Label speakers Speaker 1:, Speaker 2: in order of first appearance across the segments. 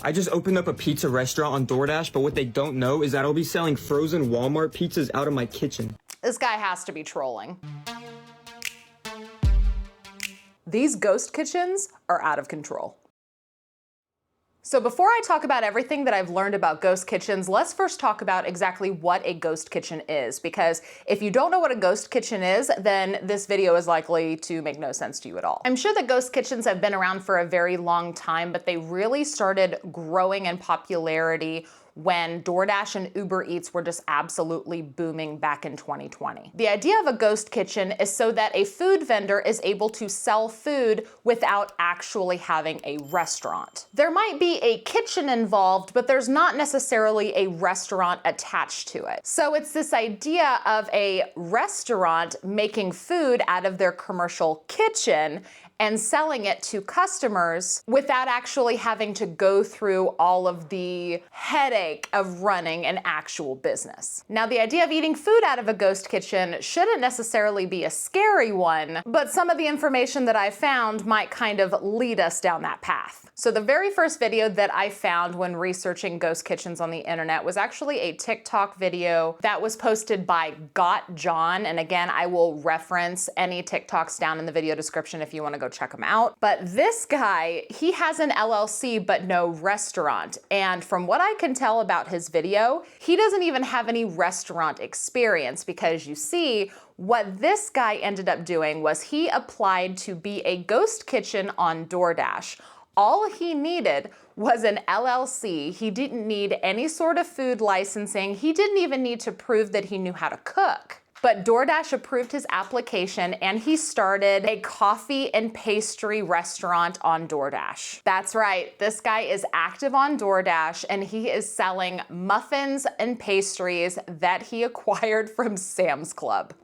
Speaker 1: I just opened up a pizza restaurant on DoorDash, but what they don't know is that I'll be selling frozen Walmart pizzas out of my kitchen.
Speaker 2: This guy has to be trolling. These ghost kitchens are out of control. So before I talk about everything that I've learned about ghost kitchens, let's first talk about exactly what a ghost kitchen is, because if you don't know what a ghost kitchen is, then this video is likely to make no sense to you at all. I'm sure that ghost kitchens have been around for a very long time, but they really started growing in popularity when DoorDash and Uber Eats were just absolutely booming back in 2020. The idea of a ghost kitchen is so that a food vendor is able to sell food without actually having a restaurant. There might be a kitchen involved, but there's not necessarily a restaurant attached to it. So it's this idea of a restaurant making food out of their commercial kitchen and selling it to customers without actually having to go through all of the headache of running an actual business. Now, the idea of eating food out of a ghost kitchen shouldn't necessarily be a scary one, but some of the information that I found might kind of lead us down that path. So the very first video that I found when researching ghost kitchens on the internet was actually a TikTok video that was posted by Got John. And again, I will reference any TikToks down in the video description if you want to go check them out. But this guy, he has an LLC but no restaurant. And from what I can tell about his video, he doesn't even have any restaurant experience, because you see, what this guy ended up doing was he applied to be a ghost kitchen on DoorDash. All he needed was an LLC. He didn't need any sort of food licensing. He didn't even need to prove that he knew how to cook. But DoorDash approved his application and he started a coffee and pastry restaurant on DoorDash. That's right, this guy is active on DoorDash and he is selling muffins and pastries that he acquired from Sam's Club.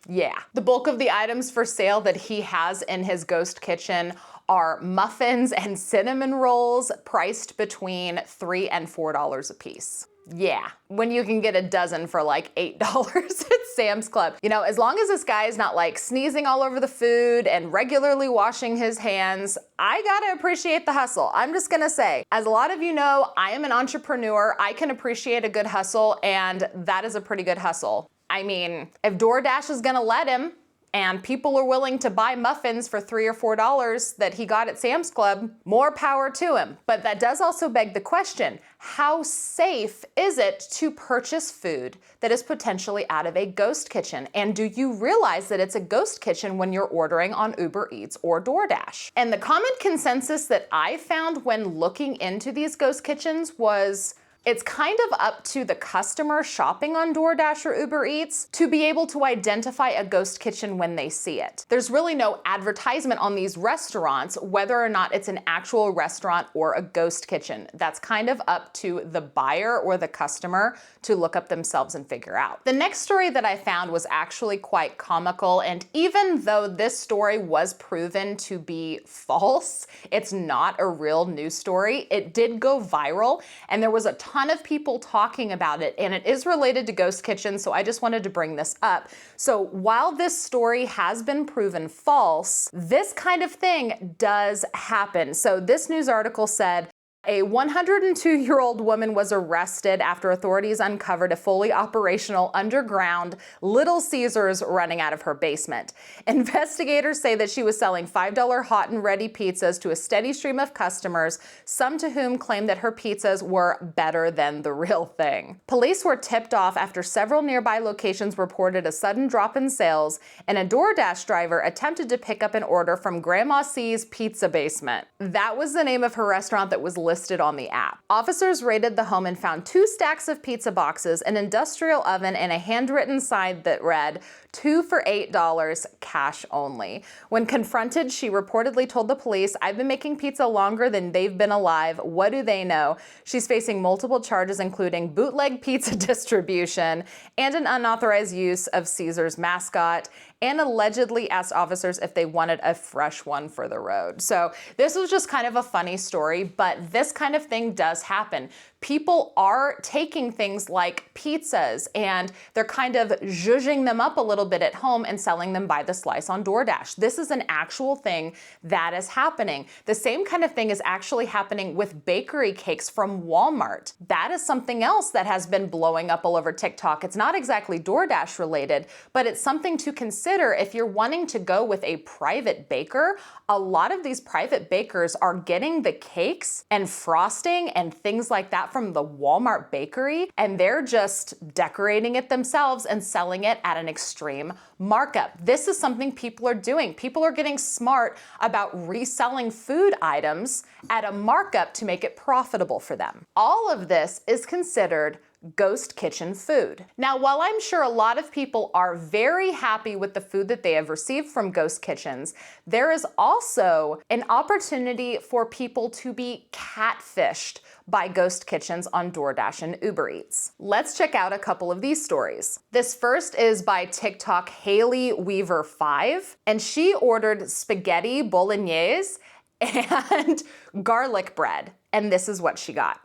Speaker 2: Yeah. The bulk of the items for sale that he has in his ghost kitchen are muffins and cinnamon rolls priced between $3 and $4 a piece. Yeah, when you can get a dozen for like $8 at Sam's Club. You know, as long as this guy is not like sneezing all over the food and regularly washing his hands, I gotta appreciate the hustle. I'm just gonna say, as a lot of you know, I am an entrepreneur. I can appreciate a good hustle, and that is a pretty good hustle. I mean, if DoorDash is gonna let him, and people are willing to buy muffins for $3 or $4 that he got at Sam's Club, more power to him. But that does also beg the question, how safe is it to purchase food that is potentially out of a ghost kitchen? And do you realize that it's a ghost kitchen when you're ordering on Uber Eats or DoorDash? And the common consensus that I found when looking into these ghost kitchens was, it's kind of up to the customer shopping on DoorDash or Uber Eats to be able to identify a ghost kitchen when they see it. There's really no advertisement on these restaurants, whether or not it's an actual restaurant or a ghost kitchen. That's kind of up to the buyer or the customer to look up themselves and figure out. The next story that I found was actually quite comical, and even though this story was proven to be false, it's not a real news story, it did go viral, and there was a ton of people talking about it, and it is related to ghost kitchens, so I just wanted to bring this up. So while this story has been proven false, this kind of thing does happen. So this news article said, a 102-year-old woman was arrested after authorities uncovered a fully operational underground Little Caesars running out of her basement. Investigators say that she was selling $5 hot and ready pizzas to a steady stream of customers, some to whom claimed that her pizzas were better than the real thing. Police were tipped off after several nearby locations reported a sudden drop in sales, and a DoorDash driver attempted to pick up an order from Grandma C's Pizza Basement. That was the name of her restaurant that was listed on the app. Officers raided the home and found 2 stacks of pizza boxes, an industrial oven, and a handwritten sign that read, 2 for $8, cash only. When confronted, she reportedly told the police, "I've been making pizza longer than they've been alive. What do they know?" She's facing multiple charges, including bootleg pizza distribution and an unauthorized use of Caesar's mascot, and allegedly asked officers if they wanted a fresh one for the road. So this was just kind of a funny story, but this kind of thing does does happen. People are taking things like pizzas and they're kind of zhuzhing them up a little bit at home and selling them by the slice on DoorDash. This is an actual thing that is happening. The same kind of thing is actually happening with bakery cakes from Walmart. That is something else that has been blowing up all over TikTok. It's not exactly DoorDash related, but it's something to consider if you're wanting to go with a private baker. A lot of these private bakers are getting the cakes and frosting and things like that from the Walmart bakery, and they're just decorating it themselves and selling it at an extreme markup. This is something people are doing. People are getting smart about reselling food items at a markup to make it profitable for them. All of this is considered ghost kitchen food. Now, while I'm sure a lot of people are very happy with the food that they have received from ghost kitchens, there is also an opportunity for people to be catfished by ghost kitchens on DoorDash and Uber Eats. Let's check out a couple of these stories. This first is by TikTok Haley Weaver 5, and she ordered spaghetti bolognese and garlic bread, and this is what she got.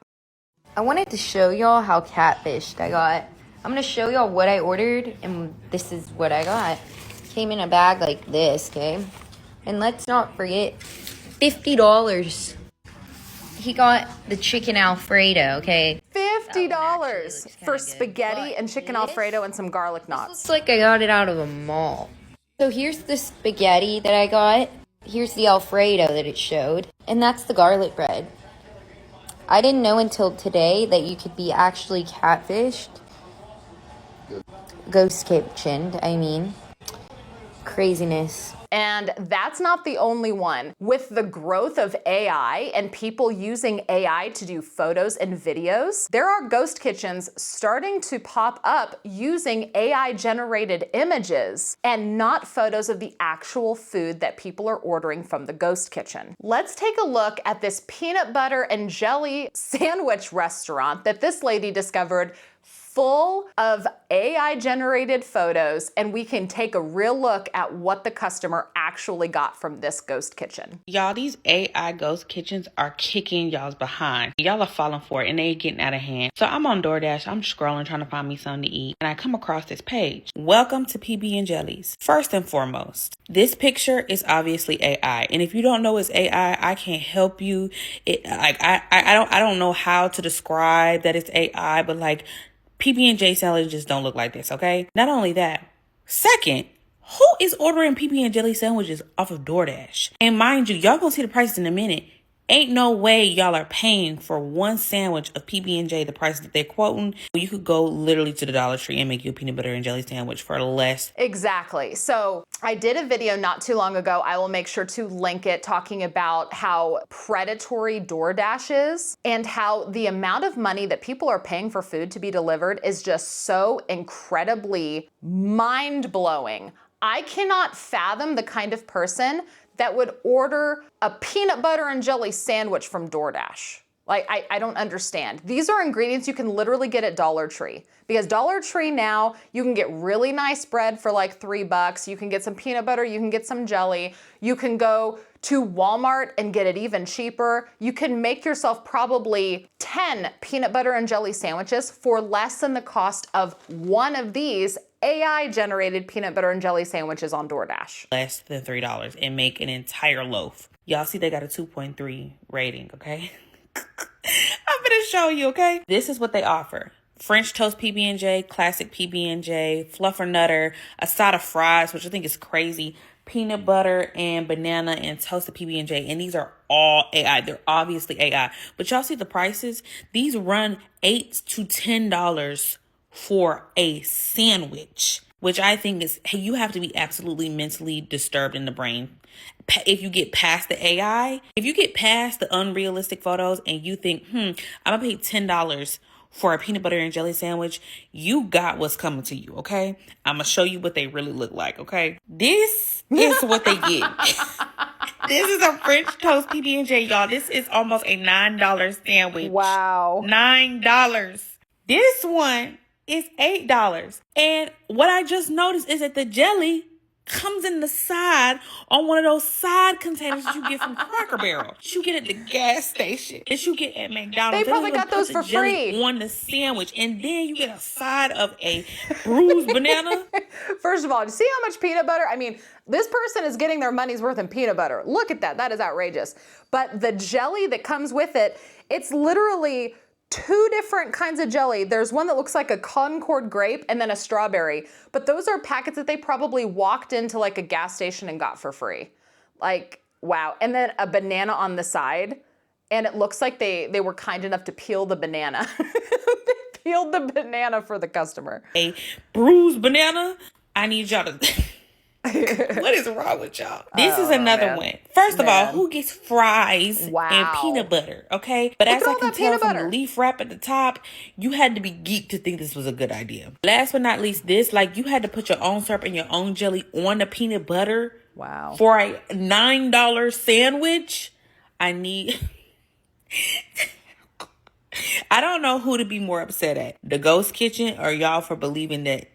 Speaker 3: I wanted to show y'all how catfished I got. I'm gonna show y'all what I ordered, and this is what I got. Came in a bag like this, okay? And let's not forget, $50. He got the chicken Alfredo, okay?
Speaker 2: $50 for spaghetti and chicken Alfredo and some garlic knots.
Speaker 3: Looks like I got it out of a mall. So here's the spaghetti that I got. Here's the Alfredo that it showed. And that's the garlic bread. I didn't know until today that you could be actually catfished. Ghost kitchened, I mean. Craziness.
Speaker 2: And that's not the only one. With the growth of AI and people using AI to do photos and videos, there are ghost kitchens starting to pop up using AI-generated images and not photos of the actual food that people are ordering from the ghost kitchen. Let's take a look at this peanut butter and jelly sandwich restaurant that this lady discovered, full of AI-generated photos, and we can take a real look at what the customer actually got from this ghost kitchen.
Speaker 4: Y'all, these AI ghost kitchens are kicking y'all's behind. Y'all are falling for it and they getting out of hand. So I'm on DoorDash, I'm scrolling trying to find me something to eat, and I come across this page. Welcome to PB and Jellies. First and foremost, this picture is obviously AI, and if you don't know it's AI, I can't help you. I don't know how to describe that it's AI, but like, PB&J sandwiches don't look like this, okay? Not only that, second, who is ordering PB and jelly sandwiches off of DoorDash? And mind you, y'all gonna see the prices in a minute. Ain't no way y'all are paying for one sandwich of PB&J the price that they're quoting. You could go literally to the Dollar Tree and make you a peanut butter and jelly sandwich for less.
Speaker 2: Exactly. So I did a video not too long ago. I will make sure to link it, talking about how predatory DoorDash is and how the amount of money that people are paying for food to be delivered is just so incredibly mind-blowing. I cannot fathom the kind of person that would order a peanut butter and jelly sandwich from DoorDash. Like, I don't understand. These are ingredients you can literally get at Dollar Tree, because Dollar Tree now, you can get really nice bread for like $3. You can get some peanut butter, you can get some jelly. You can go to Walmart and get it even cheaper. You can make yourself probably 10 peanut butter and jelly sandwiches for less than the cost of one of these AI-generated peanut butter and jelly sandwiches on DoorDash.
Speaker 4: Less than $3 and make an entire loaf. Y'all see they got a 2.3 rating, okay? I'm gonna show you, okay? This is what they offer. French toast PB&J, classic PB&J, fluffernutter, a side of fries, which I think is crazy, peanut butter and banana and toasted PB&J. And these are all AI. They're obviously AI. But y'all see the prices? These run $8 to $10 for a sandwich, which I think is, hey, you have to be absolutely mentally disturbed in the brain. If you get past the AI, if you get past the unrealistic photos and you think, I'm gonna pay $10 for a peanut butter and jelly sandwich, you got what's coming to you, okay? I'm gonna show you what they really look like, okay? This is what they get. This is a French toast PB&J, y'all. This is almost a $9 sandwich.
Speaker 2: Wow.
Speaker 4: $9. This one is $8. And what I just noticed is that the jelly comes in the side on one of those side containers that you get from Cracker Barrel. That you get at the gas station. That you get at McDonald's.
Speaker 2: They probably
Speaker 4: don't even
Speaker 2: got those
Speaker 4: put the
Speaker 2: for
Speaker 4: jelly
Speaker 2: free
Speaker 4: on the sandwich. And then you get a side of a bruised banana.
Speaker 2: First of all, see how much peanut butter? I mean, this person is getting their money's worth in peanut butter. Look at that. That is outrageous. But the jelly that comes with it, it's literally 2 different kinds of jelly. There's one that looks like a Concord grape and then a strawberry. But those are packets that they probably walked into like a gas station and got for free. Like, wow. And then a banana on the side. And it looks like they were kind enough to peel the banana. They peeled the banana for the customer.
Speaker 4: A bruised banana. I need y'all to... What is wrong with y'all? This is another one. First of all, who gets fries and peanut butter, okay? But as I can tell from the leaf wrap at the top, you had to be geeked to think this was a good idea. Last but not least, this, like, you had to put your own syrup and your own jelly on the peanut butter.
Speaker 2: Wow.
Speaker 4: For a $9 sandwich. I need... I don't know who to be more upset at. The Ghost Kitchen or y'all for believing that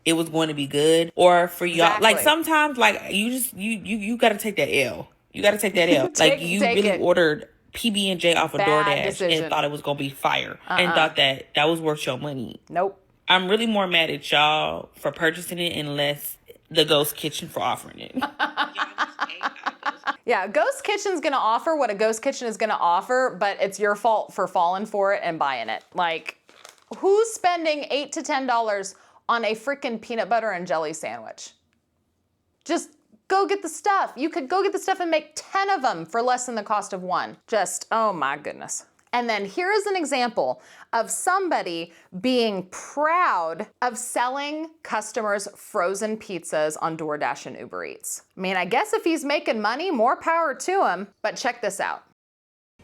Speaker 4: it was going to be good, or for y'all. Exactly. Like sometimes, like you got to take that L. You got to take that L. Like you really ordered PB&J off of DoorDash and thought it was going to be fire and thought that was worth your money.
Speaker 2: Nope.
Speaker 4: I'm really more mad at y'all for purchasing it and less the Ghost Kitchen for offering it.
Speaker 2: Yeah, Ghost Kitchen's gonna offer what a Ghost Kitchen is gonna offer, but it's your fault for falling for it and buying it. Like, who's spending $8 to $10 on a freaking peanut butter and jelly sandwich? Just go get the stuff. You could go get the stuff and make 10 of them for less than the cost of one. Just, oh my goodness. And then here is an example of somebody being proud of selling customers frozen pizzas on DoorDash and Uber Eats. I mean, I guess if he's making money, more power to him, but check this out.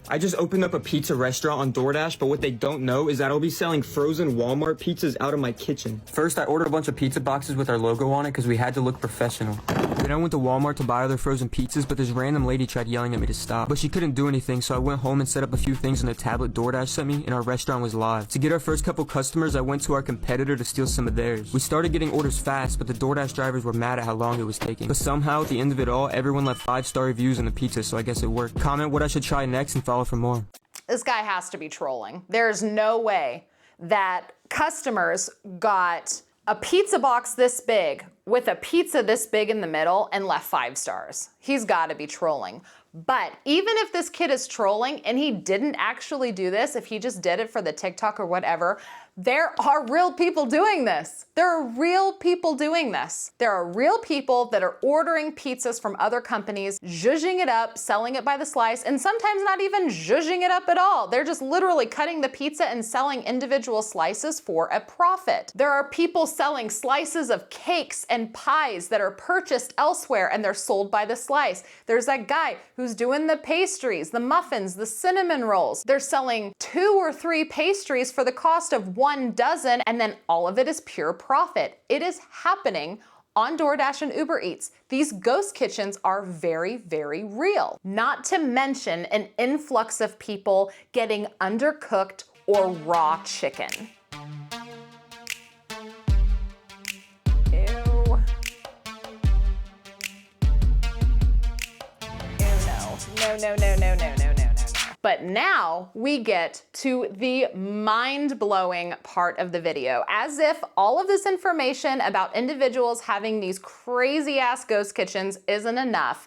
Speaker 1: I just opened up a pizza restaurant on DoorDash, but what they don't know is that I'll be selling frozen Walmart pizzas out of my kitchen. First, I ordered a bunch of pizza boxes with our logo on it because we had to look professional. Then I went to Walmart to buy other frozen pizzas, but this random lady tried yelling at me to stop. But she couldn't do anything, so I went home and set up a few things on the tablet DoorDash sent me, and our restaurant was live. To get our first couple customers, I went to our competitor to steal some of theirs. We started getting orders fast, but the DoorDash drivers were mad at how long it was taking. But somehow, at the end of it all, everyone left 5-star reviews on the pizza, so I guess it worked. Comment what I should try next and follow for more.
Speaker 2: This guy has to be trolling. There's no way that customers got a pizza box this big with a pizza this big in the middle and left 5 stars. He's got to be trolling. But even if this kid is trolling and he didn't actually do this, if he just did it for the TikTok or whatever, there are real people doing this. There are real people doing this. There are real people that are ordering pizzas from other companies, zhuzhing it up, selling it by the slice, and sometimes not even zhuzhing it up at all. They're just literally cutting the pizza and selling individual slices for a profit. There are people selling slices of cakes and pies that are purchased elsewhere and they're sold by the slice. There's that guy who's doing the pastries, the muffins, the cinnamon rolls. They're selling 2 or 3 pastries for the cost of 1 dozen, and then all of it is pure profit. It is happening on DoorDash and Uber Eats. These ghost kitchens are very, very real. Not to mention an influx of people getting undercooked or raw chicken. Ew. No. But now we get to the mind-blowing part of the video. As if all of this information about individuals having these crazy-ass ghost kitchens isn't enough.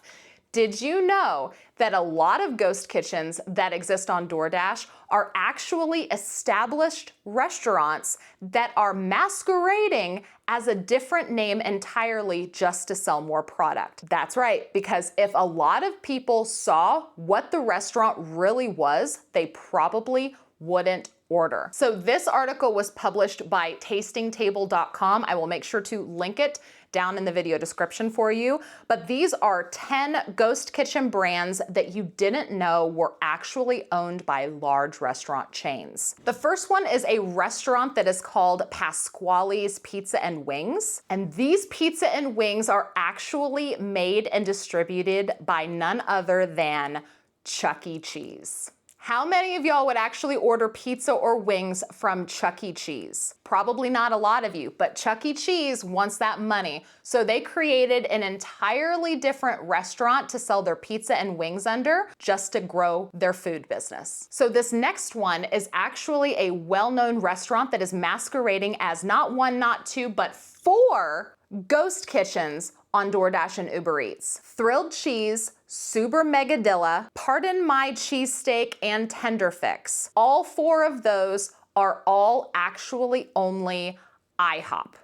Speaker 2: Did you know that a lot of ghost kitchens that exist on DoorDash are actually established restaurants that are masquerading as a different name entirely just to sell more product? That's right, because if a lot of people saw what the restaurant really was, they probably wouldn't order. So this article was published by tastingtable.com. I will make sure to link it down in the video description for you. But these are 10 ghost kitchen brands that you didn't know were actually owned by large restaurant chains. The first one is a restaurant that is called Pasquale's Pizza and Wings. And these pizza and wings are actually made and distributed by none other than Chuck E. Cheese. How many of y'all would actually order pizza or wings from Chuck E. Cheese? Probably not a lot of you, but Chuck E. Cheese wants that money. So they created an entirely different restaurant to sell their pizza and wings under just to grow their food business. So this next one is actually a well-known restaurant that is masquerading as not one, not two, but 4 ghost kitchens on DoorDash and Uber Eats. Thrilled Cheese, Super Megadilla, Pardon My Cheesesteak, and Tender Fix. All 4 of those are all actually only IHOP.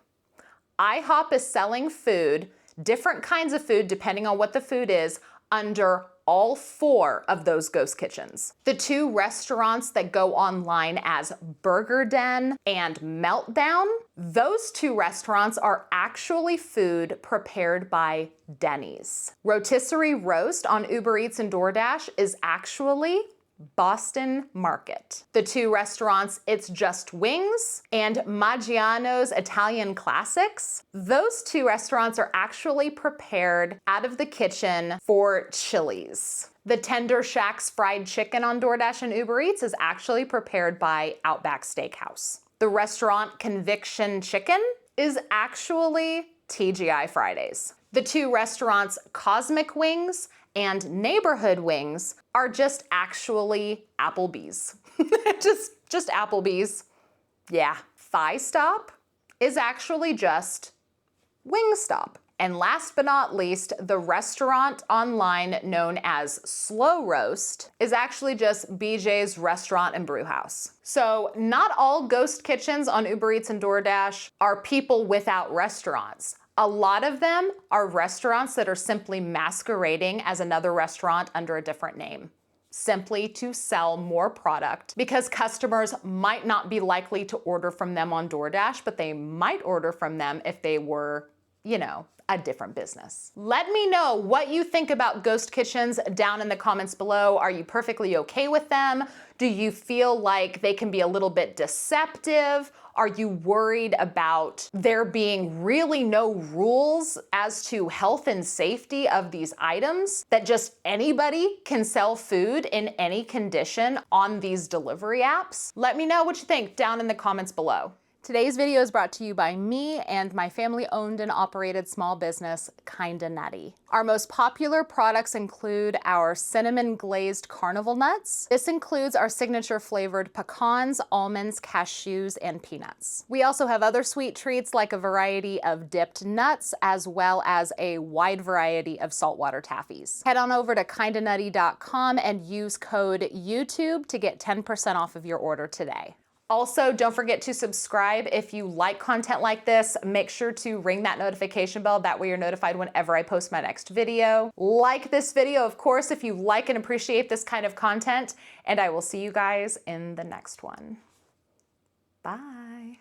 Speaker 2: IHOP is selling food, different kinds of food depending on what the food is, under all 4 of those ghost kitchens. The 2 restaurants that go online as Burger Den and Meltdown, those 2 restaurants are actually food prepared by Denny's. Rotisserie Roast on Uber Eats and DoorDash is actually Boston Market. The 2 restaurants, It's Just Wings and Maggiano's Italian Classics, those 2 restaurants are actually prepared out of the kitchen for Chili's. The Tender Shack's fried chicken on DoorDash and Uber Eats is actually prepared by Outback Steakhouse. The restaurant Conviction Chicken is actually TGI Fridays. The 2 restaurants Cosmic Wings and Neighborhood Wings are just actually Applebee's. just Applebee's. Yeah. Thigh Stop is actually just Wingstop. And last but not least, the restaurant online known as Slow Roast is actually just BJ's Restaurant and Brew House. So not all ghost kitchens on Uber Eats and DoorDash are people without restaurants. A lot of them are restaurants that are simply masquerading as another restaurant under a different name, simply to sell more product, because customers might not be likely to order from them on DoorDash, but they might order from them if they were, a different business. Let me know what you think about ghost kitchens down in the comments below. Are you perfectly okay with them? Do you feel like they can be a little bit deceptive? Are you worried about there being really no rules as to health and safety of these items, that just anybody can sell food in any condition on these delivery apps? Let me know what you think down in the comments below. Today's video is brought to you by me and my family-owned and operated small business, Kinda Nutty. Our most popular products include our cinnamon glazed carnival nuts. This includes our signature flavored pecans, almonds, cashews, and peanuts. We also have other sweet treats like a variety of dipped nuts, as well as a wide variety of saltwater taffies. Head on over to kindanutty.com and use code YouTube to get 10% off of your order today. Also, don't forget to subscribe if you like content like this. Make sure to ring that notification bell. That way you're notified whenever I post my next video. Like this video, of course, if you like and appreciate this kind of content. And I will see you guys in the next one. Bye.